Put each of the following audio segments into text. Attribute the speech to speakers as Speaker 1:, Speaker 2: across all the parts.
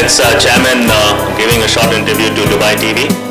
Speaker 1: Emirates chairman giving a short interview to Dubai TV.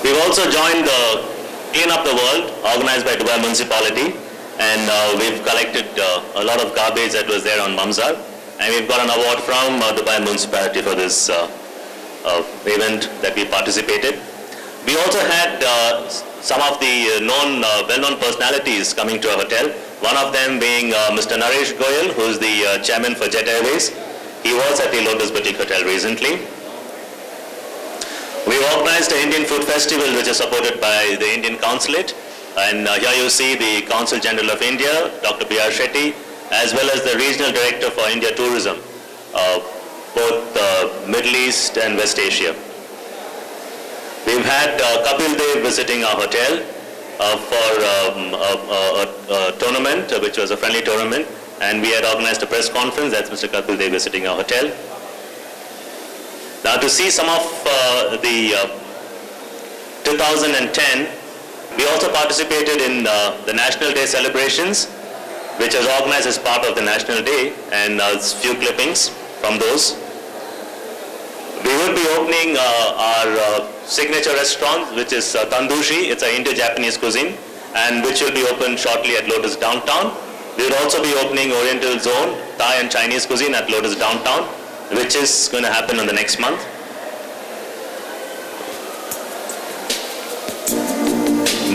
Speaker 1: We've also joined the Clean Up the World, organized by Dubai Municipality, and we've collected a lot of garbage that was there on Mamzar, and we've got an award from Dubai Municipality for this event that we participated. We also had some of the well-known personalities coming to our hotel, one of them being Mr. Naresh Goyal, who's the chairman for Jet Airways. He was at the Lotus Boutique Hotel recently. We organized an Indian Food Festival which is supported by the Indian Consulate, and here you see the Consul General of India, Dr. B.R. Shetty, as well as the Regional Director for India Tourism, both Middle East and West Asia. We've had Kapil Dev visiting our hotel for a tournament, which was a friendly tournament, and we had organized a press conference. That's Mr. Kapil Dev visiting our hotel. Now to see some of the 2010, we also participated in the National Day celebrations, which was organized as part of the National Day, and a few clippings from those. We will be opening our signature restaurant, which is Tandushi. It's an Indo-Japanese cuisine, and which will be opened shortly at Lotus Downtown. We will also be opening Oriental Zone, Thai and Chinese cuisine at Lotus Downtown, which is going to happen in the next month.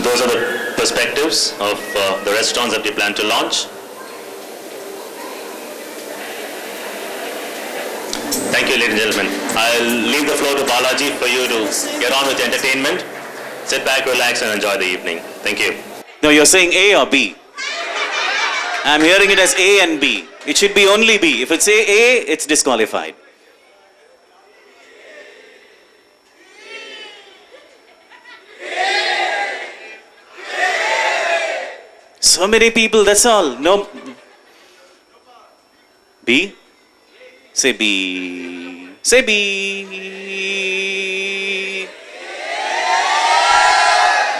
Speaker 1: Those are the perspectives of the restaurants that we plan to launch. Thank you, ladies and gentlemen. I'll leave the floor to Balaji for you to get on with entertainment. Sit back, relax, and enjoy the evening. Thank you.
Speaker 2: No, you're saying A or B? I'm hearing it as A and B. It should be only B. If it's A, it's disqualified. So many people, that's all. No. B? Say B. Say B.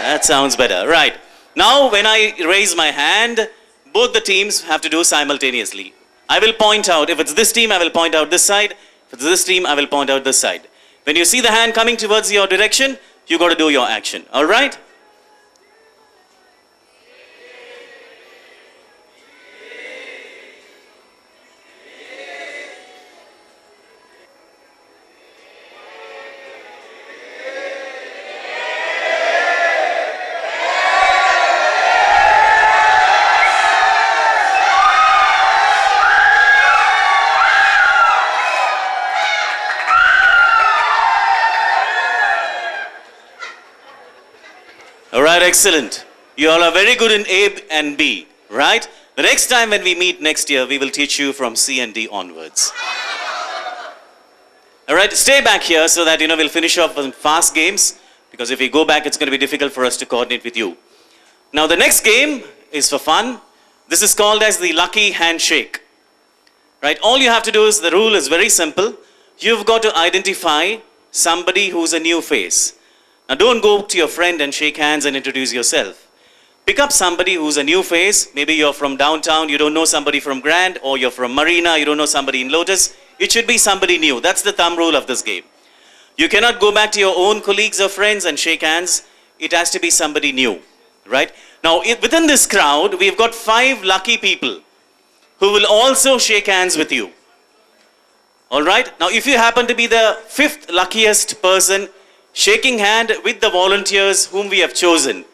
Speaker 2: That sounds better. Right. Now, when I raise my hand, both the teams have to do simultaneously. I will point out, if it's this team, I will point out this side. If it's this team, I will point out this side. When you see the hand coming towards your direction, you got to do your action. All right? All right, excellent. You all are very good in A and B, right? The next time when we meet next year, we will teach you from C and D onwards. All right, stay back here so that, we'll finish off with fast games, because if we go back, it's going to be difficult for us to coordinate with you. Now, the next game is for fun. This is called as the lucky handshake, right? All you have to do is, the rule is very simple. You've got to identify somebody who's a new face. Now, don't go to your friend and shake hands and introduce yourself. Pick up somebody who's a new face. Maybe you're from downtown, you don't know somebody from Grand, or you're from Marina, you don't know somebody in Lotus. It should be somebody new. That's the thumb rule of this game. You cannot go back to your own colleagues or friends and shake hands. It has to be somebody new, right? Now, within this crowd, we've got 5 lucky people who will also shake hands with you. All right? Now, if you happen to be the 5th luckiest person shaking hand with the volunteers whom we have chosen,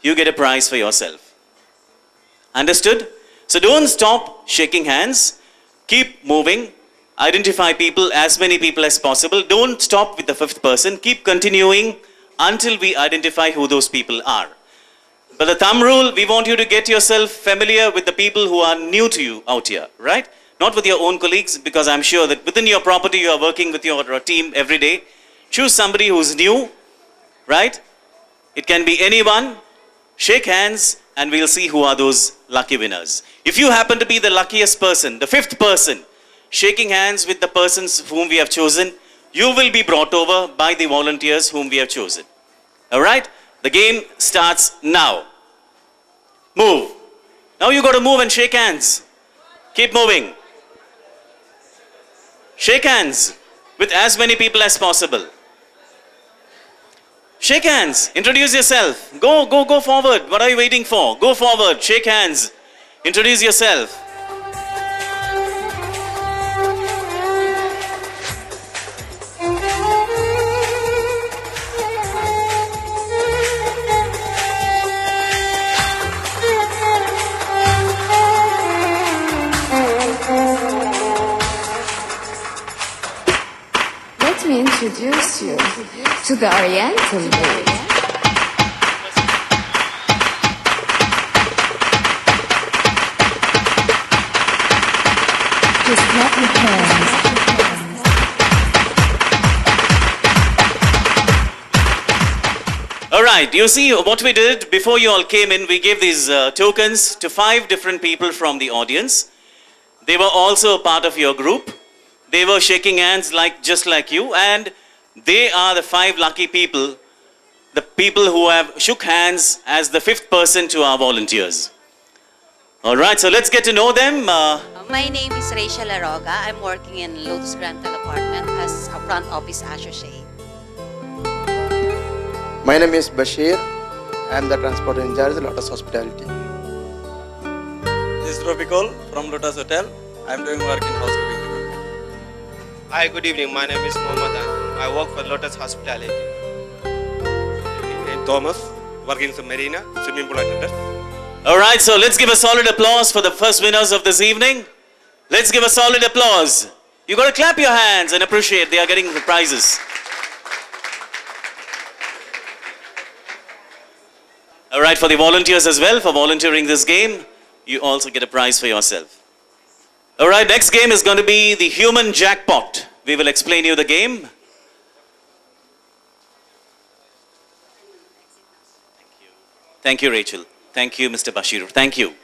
Speaker 2: you get a prize for yourself. Understood? So don't stop shaking hands. Keep moving. Identify people, as many people as possible. Don't stop with the fifth person. Keep continuing until we identify who those people are. But the thumb rule, we want you to get yourself familiar with the people who are new to you out here, right? Not with your own colleagues, because I'm sure that within your property you are working with your team every day. Choose somebody who's new, right? It can be anyone. Shake hands and we'll see who are those lucky winners. If you happen to be the luckiest person, the fifth person, shaking hands with the persons whom we have chosen, you will be brought over by the volunteers whom we have chosen. All right? The game starts now. Move. Now you got to move and shake hands. Keep moving. Shake hands with as many people as possible. Shake hands. Introduce yourself. Go forward. What are you waiting for? Go forward. Shake hands. Introduce yourself.
Speaker 3: Let me introduce you to the Oriental Way. Just clap your hands.
Speaker 2: All right, you see what we did before you all came in, we gave these tokens to 5 different people from the audience. They were also a part of your group. They were shaking hands just like you, and they are the 5 lucky people, the people who have shook hands as the 5th person to our volunteers. All right, so let's get to know them.
Speaker 4: My name is Rachel Aroga. I'm working in Lotus Rental Apartment as a front office associate.
Speaker 5: My name is Bashir. I am the transport in charge of Lotus Hospitality.
Speaker 6: This is Rofikol from Lotus Hotel. I am doing work in housekeeping department.
Speaker 7: Hi, good evening. My name is Mohammed. I work for Lotus Hospitality.
Speaker 6: I'm Thomas, working in the marina, swimming pool attendant.
Speaker 2: All right, so let's give a solid applause for the first winners of this evening. Let's give a solid applause. You got to clap your hands and appreciate they are getting the prizes. All right, for the volunteers as well, for volunteering this game, you also get a prize for yourself. All right, next game is going to be the human jackpot. We will explain you the game. Thank you, Rachel. Thank you, Mr. Bashir. Thank you.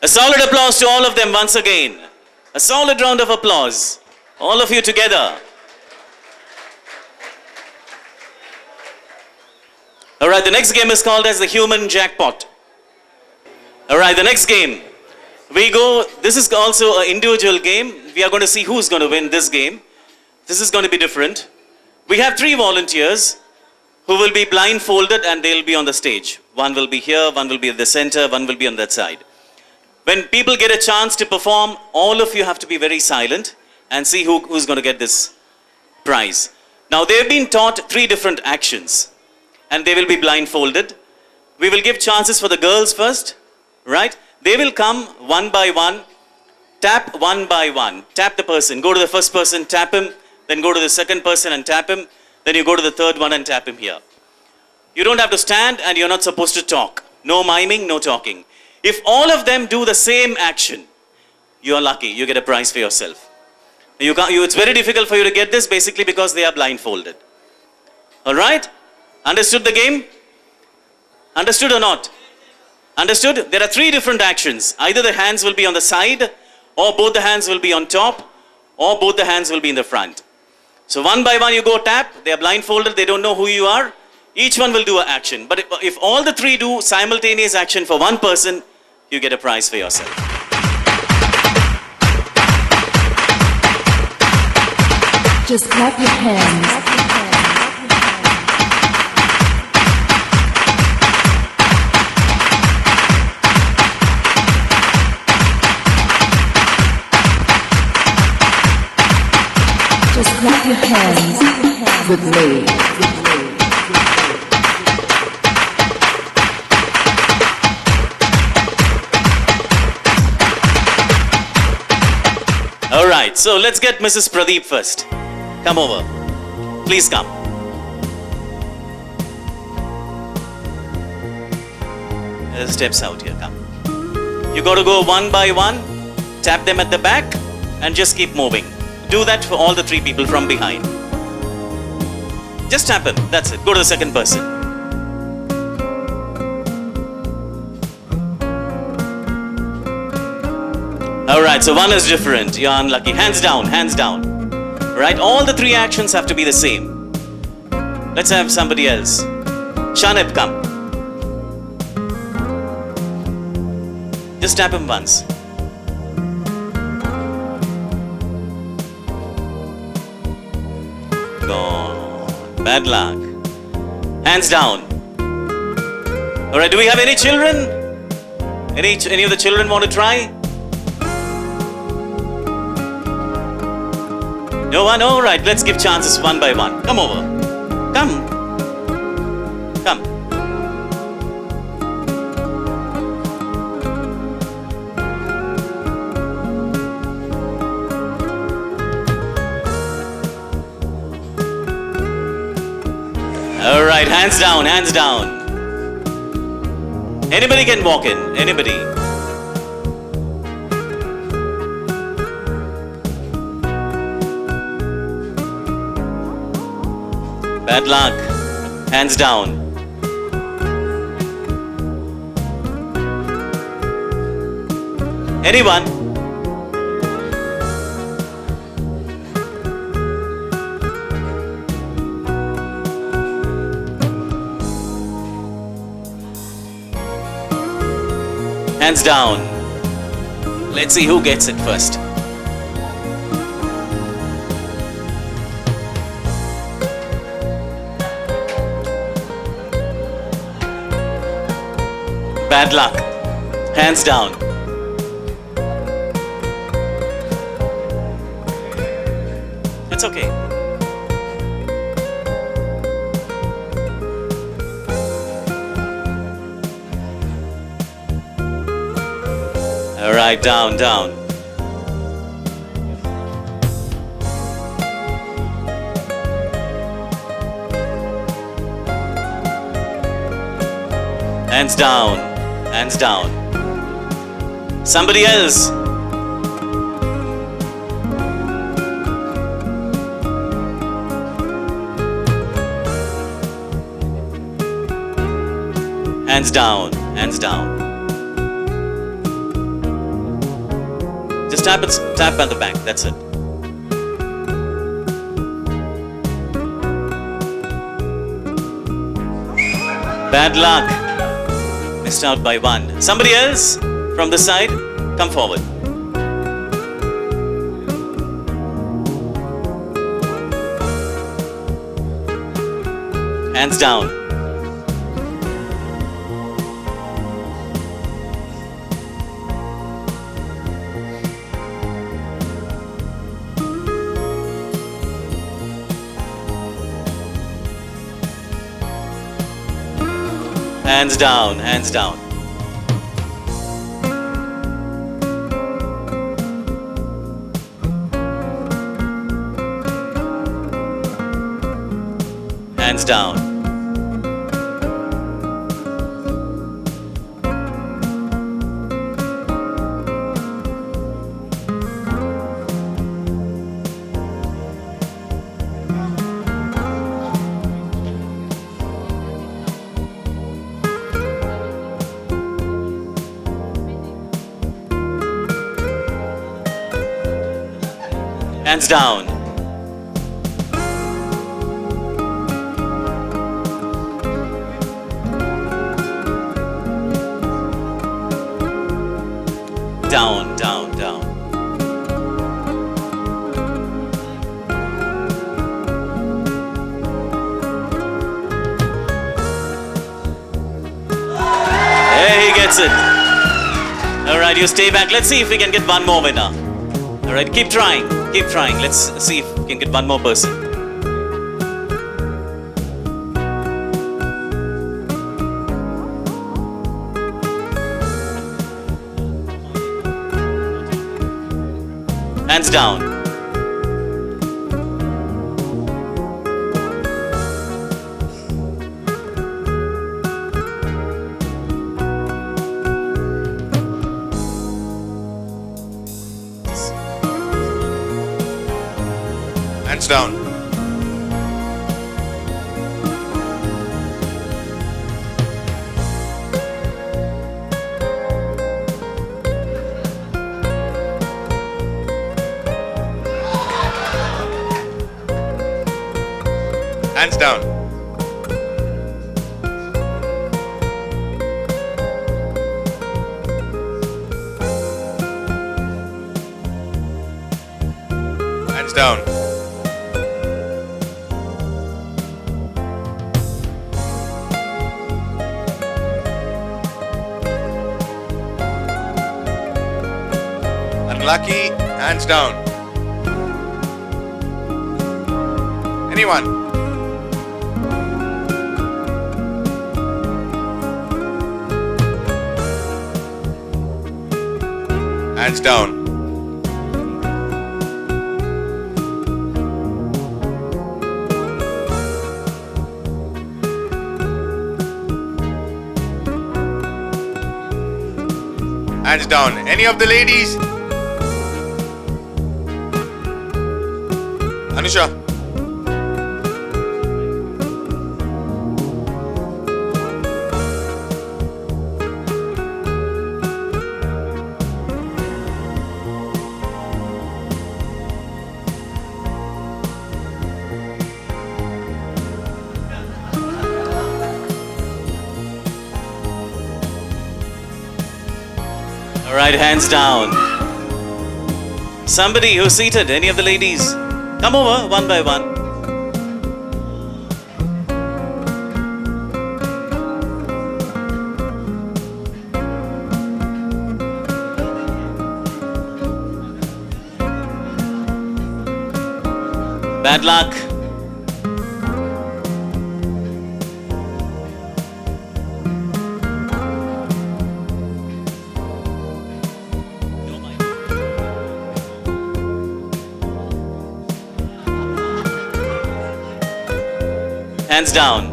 Speaker 2: A solid applause to all of them once again. A solid round of applause. All of you together. All right, the next game is called as the human jackpot. All right, the next game. This is also an individual game. We are going to see who's going to win this game. This is going to be different. We have 3 volunteers who will be blindfolded and they'll be on the stage. One will be here, one will be at the center, one will be on that side. When people get a chance to perform, all of you have to be very silent and see who's going to get this prize. Now, they've been taught 3 different actions and they will be blindfolded. We will give chances for the girls first, right? They will come one by one, tap one by one, tap the person, go to the first person, tap him, then go to the second person and tap him, then you go to the third one and tap him here. You don't have to stand and you're not supposed to talk. No miming, no talking. If all of them do the same action, you're lucky, you get a prize for yourself. It's very difficult for you to get this basically because they are blindfolded. All right? Understood the game? Understood or not? Understood? There are 3 different actions. Either the hands will be on the side, or both the hands will be on top, or both the hands will be in the front. So one by one you go tap, they are blindfolded, they don't know who you are. Each one will do an action. But if all the 3 do simultaneous action for one person, you get a prize for yourself.
Speaker 3: Just clap your hands. Just clap your hands with me.
Speaker 2: All right, so let's get Mrs. Pradeep first. Come over. Please come. Steps out here, come. You got to go one by one, tap them at the back, and just keep moving. Do that for all the 3 people from behind. Just tap them, that's it. Go to the second person. All right, so one is different. You're unlucky. Hands down, hands down. Right, all the 3 actions have to be the same. Let's have somebody else. Shanib, come. Just tap him once. Gone. Bad luck. Hands down. All right, do we have any children? Any of the children want to try? No one? All right, let's give chances one by one. Come over. Come. Come. All right, hands down, hands down. Anybody can walk in, anybody. Bad luck. Hands down. Anyone? Hands down. Let's see who gets it first. Bad luck. Hands down. It's okay. All right, down, down. Hands down, hands down. Somebody else. Hands down, hands down. Just tap at the back, that's it. Bad luck. Missed out by one. Somebody else from the side, come forward. Hands down. Hands down, hands down. Hands down. Hands down. Down, down, down. There he gets it. All right, you stay back. Let's see if we can get one more winner. All right, keep trying. Keep trying. Let's see if we can get one more person. Hands down.
Speaker 8: Hands down. Hands down. Hands down. Unlucky, hands down. Anyone? Hands down. Hands down. Any of the ladies? Anusha.
Speaker 2: All right, hands down. Somebody who's seated, any of the ladies, come over one by one. Bad luck. Hands down.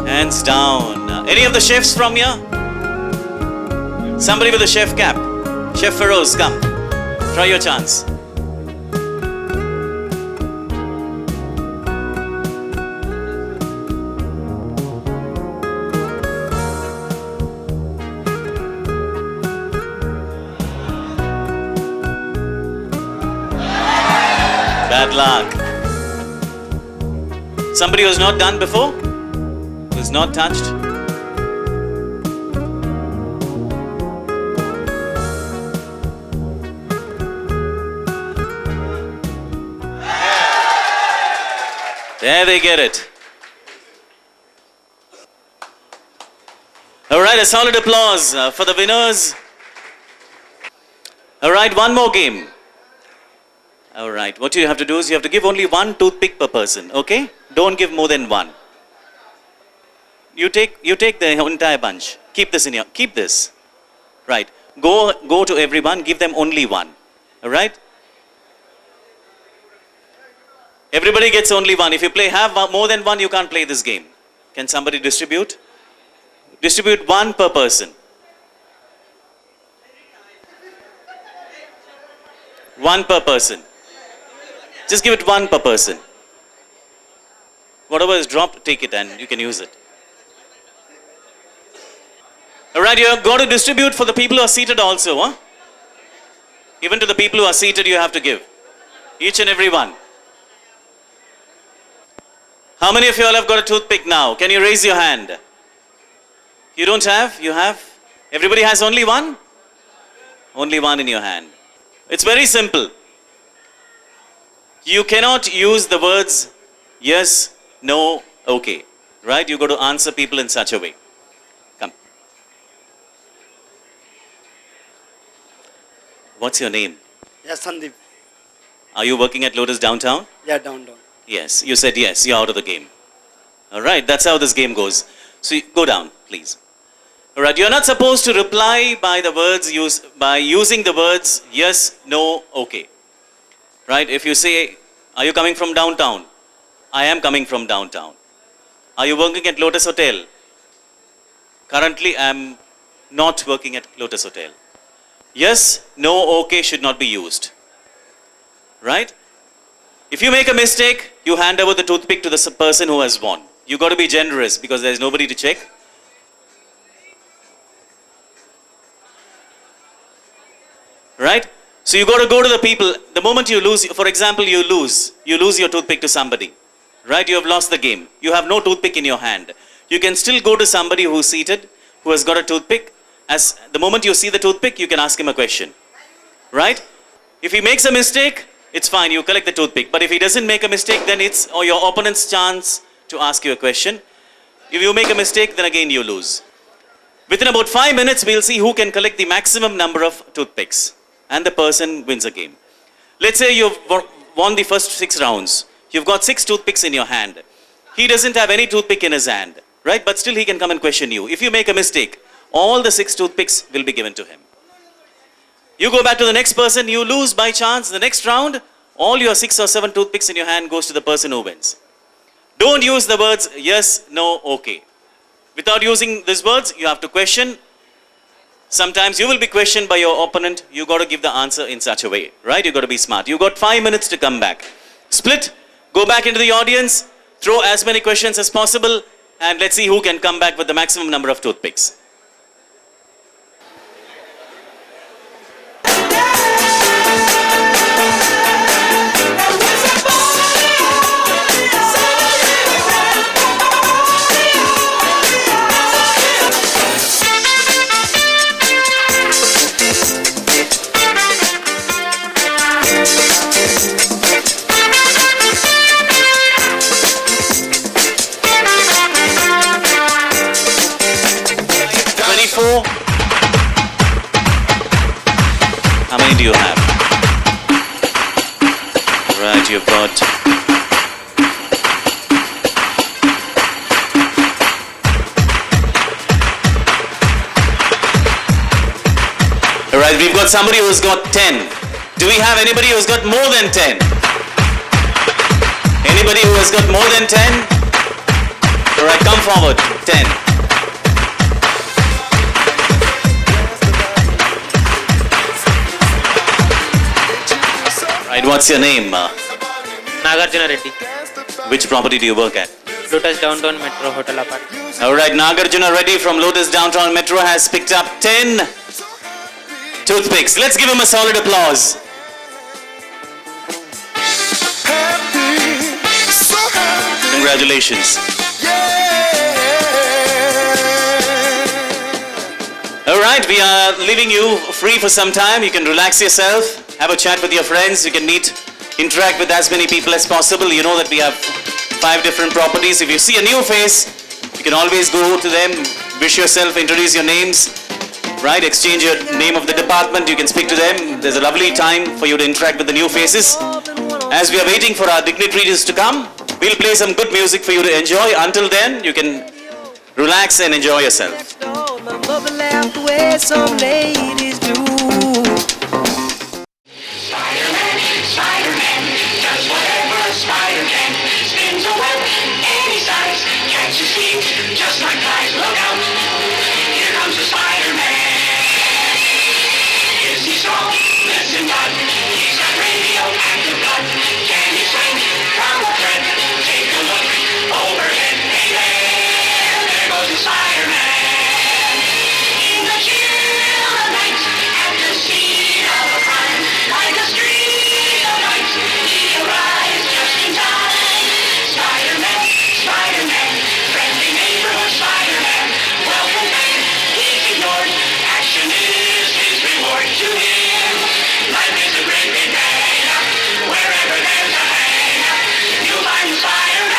Speaker 2: Hands down. Any of the chefs from here? Somebody with a chef cap. Chef Feroz, come. Try your chance. Bad luck. Somebody who's not done before? Who's not touched? There they get it. All right, a solid applause for the winners. All right, one more game. All right, what you have to do is you have to give only one toothpick per person, okay? Don't give more than one. You take the entire bunch. Keep this in your, keep this. Right, go to everyone, give them only one, all right? Everybody gets only one. If you have more than one, you can't play this game. Can somebody distribute? Distribute one per person. One per person. Just give it one per person. Whatever is dropped, take it and you can use it. Alright, you have got to distribute for the people who are seated also. Huh? Even to the people who are seated, you have to give. Each and every one. How many of you all have got a toothpick now? Can you raise your hand? You don't have? You have? Everybody has only one? Only one in your hand. It's very simple. You cannot use the words yes, no, okay. Right? You got to answer people in such a way. Come. What's your name?
Speaker 5: Yes, Sandeep.
Speaker 2: Are you working at Lotus Downtown?
Speaker 5: Yeah, down.
Speaker 2: Yes. You said yes. You're out of the game. All right. That's how this game goes. So go down, please. All right. You're not supposed to reply by using the words yes, no, okay. Right? If you say, are you coming from downtown? I am coming from downtown. Are you working at Lotus Hotel? Currently, I am not working at Lotus Hotel. Yes, no, okay should not be used. Right? If you make a mistake, you hand over the toothpick to the person who has won. You got to be generous because there is nobody to check. Right? So you got to go to the people. The moment you lose, for example, you lose your toothpick to somebody. Right? You have lost the game. You have no toothpick in your hand. You can still go to somebody who's seated, who has got a toothpick. As the moment you see the toothpick, you can ask him a question. Right? If he makes a mistake, it's fine. You collect the toothpick. But if he doesn't make a mistake, then it's your opponent's chance to ask you a question. If you make a mistake, then again you lose. Within about 5 minutes, we'll see who can collect the maximum number of toothpicks. And the person wins a game. Let's say you've won the first 6 rounds. You've got 6 toothpicks in your hand. He doesn't have any toothpick in his hand, right? But still he can come and question you. If you make a mistake, all the 6 toothpicks will be given to him. You go back to the next person, you lose by chance. The next round, all your 6 or 7 toothpicks in your hand goes to the person who wins. Don't use the words yes, no, okay. Without using these words, you have to question. Sometimes you will be questioned by your opponent. You got to give the answer in such a way, right? You got to be smart. You got 5 minutes to come back. Split, go back into the audience, throw as many questions as possible, and let's see who can come back with the maximum number of toothpicks. How many do you have? Right, you've got... Alright, we've got somebody who's got 10. Do we have anybody who's got more than 10? Anybody who has got more than 10? Alright, come forward. 10. Right, what's your name?
Speaker 9: Nagarjuna Reddy,
Speaker 2: Which property do you work at?
Speaker 9: Lotus Downtown Metro Hotel Apartment.
Speaker 2: Alright, Nagarjuna Reddy from Lotus Downtown Metro has picked up 10 toothpicks. Let's give him a solid applause. Congratulations. Alright, we are leaving you free for some time. You can relax yourself, have a chat with your friends. You can meet, interact with as many people as possible. You know that we have 5 different properties. If you see a new face, you can always go to them, wish yourself, introduce your names, right? Exchange your name of the department. You can speak to them. There's a lovely time for you to interact with the new faces. As we are waiting for our dignitaries to come, we'll play some good music for you to enjoy. Until then, you can relax and enjoy yourself.
Speaker 10: Spider-Man does whatever a spider can. Spins a web any size, catches thieves just like flies. Look out, here comes the Spider-Man. Is he strong? Listen, bud, he's got radioactive blood. Can he swing from a thread? Take a look overhead. Hey there goes the Spider-Man. In the chill of night, at the scene of a crime, like a streak of light, he arrives just in time. Spider-Man, Spider-Man, friendly neighborhood Spider-Man. Welcome back, he's ignored. Action is his reward to him. Life is a great big bang. Wherever there's a hang, you'll find the Spider-Man.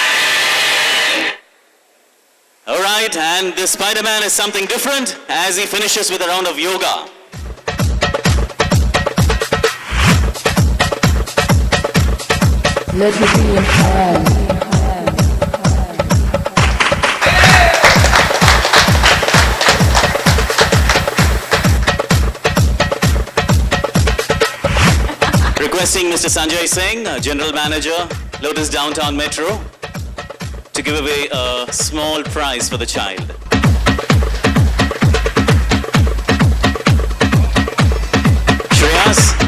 Speaker 2: Alright, and the Spider-Man is something different as he finishes with a round of yoga.
Speaker 3: Let me see your hand.
Speaker 2: Requesting Mr. Sanjay Singh, General Manager, Lotus Downtown Metro, to give away a small prize for the child. Shreyas.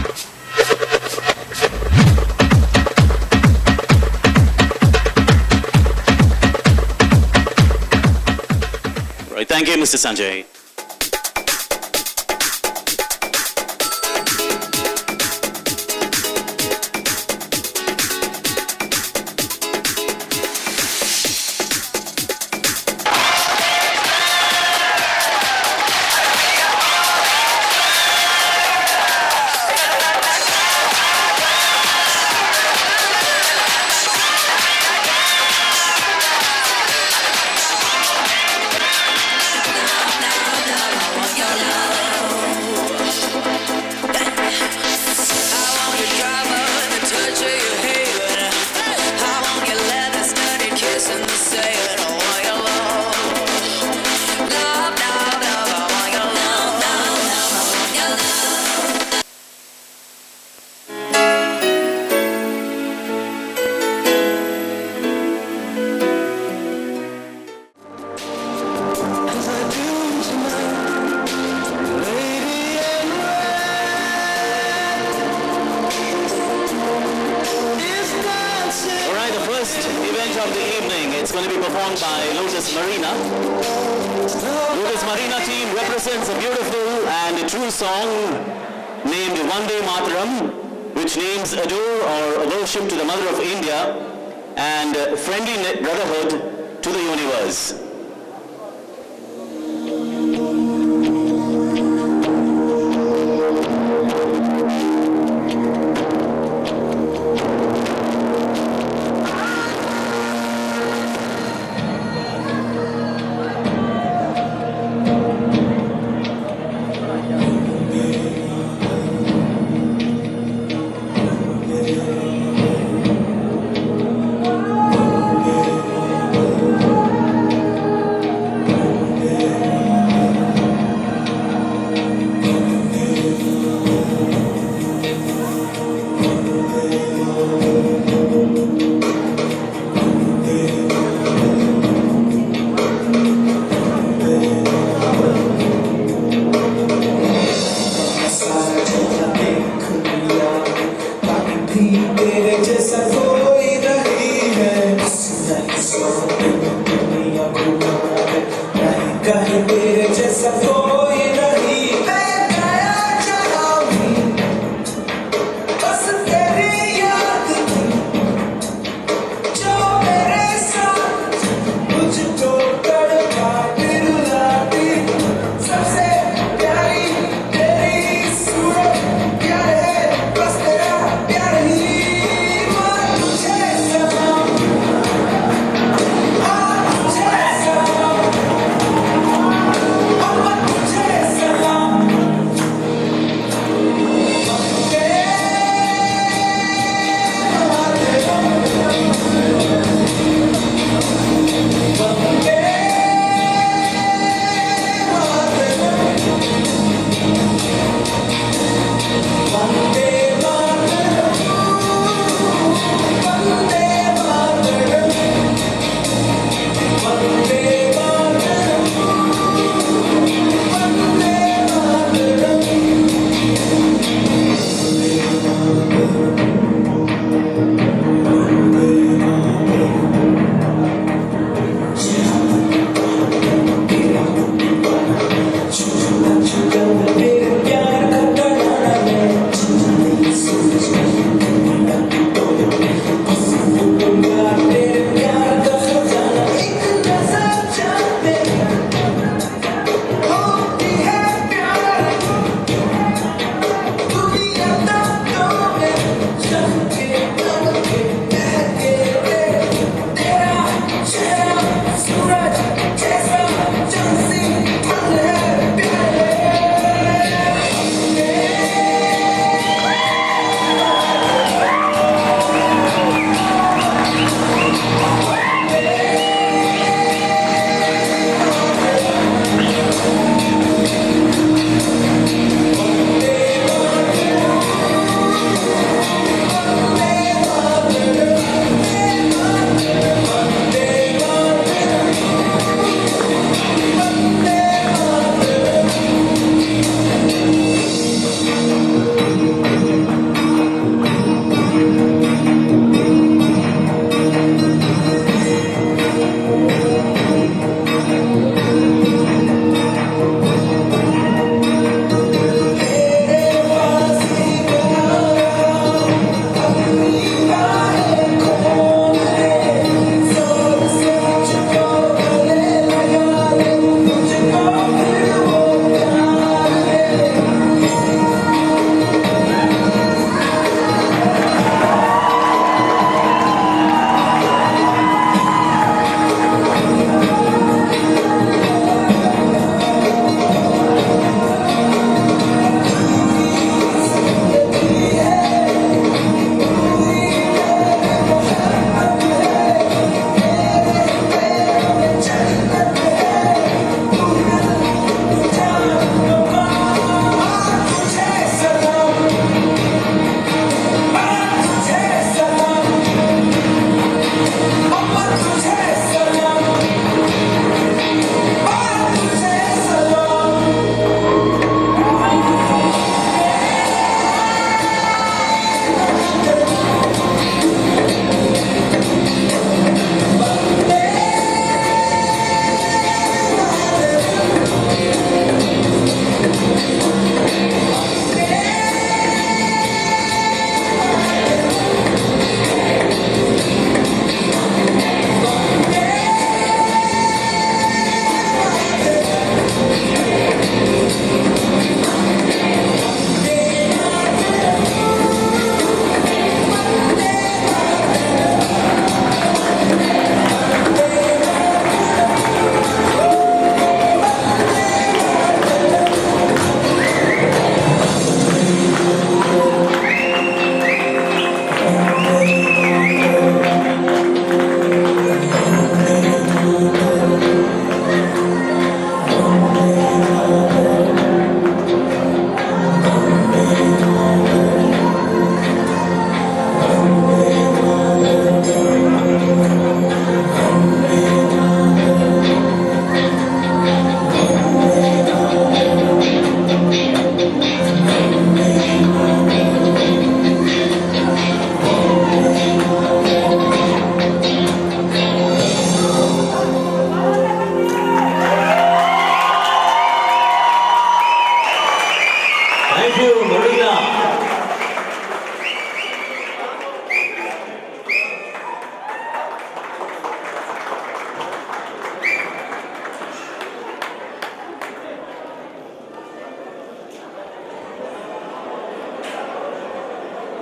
Speaker 2: Right, thank you, Mr. Sanjay. Of the evening, it's going to be performed by Lotus Marina. Lotus Marina team represents a beautiful and a true song named Vande Mataram, which names adore or worship to the Mother of India and friendly brotherhood to the universe.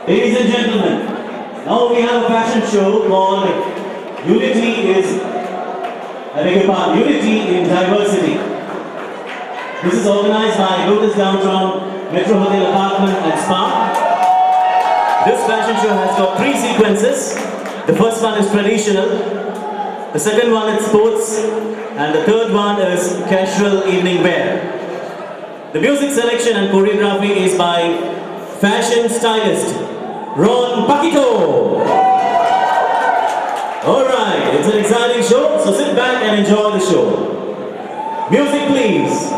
Speaker 2: Ladies and gentlemen, now we have a fashion show called Unity in Diversity. This is organized by Lotus Downtown Metro Hotel Apartment and Spa. This fashion show has got 3 sequences. The first one is traditional, the second one is sports, and the third one is casual evening wear. The music selection and choreography is by fashion stylist Ron Paquito. Alright, it's an exciting show, so sit back and enjoy the show. Music please.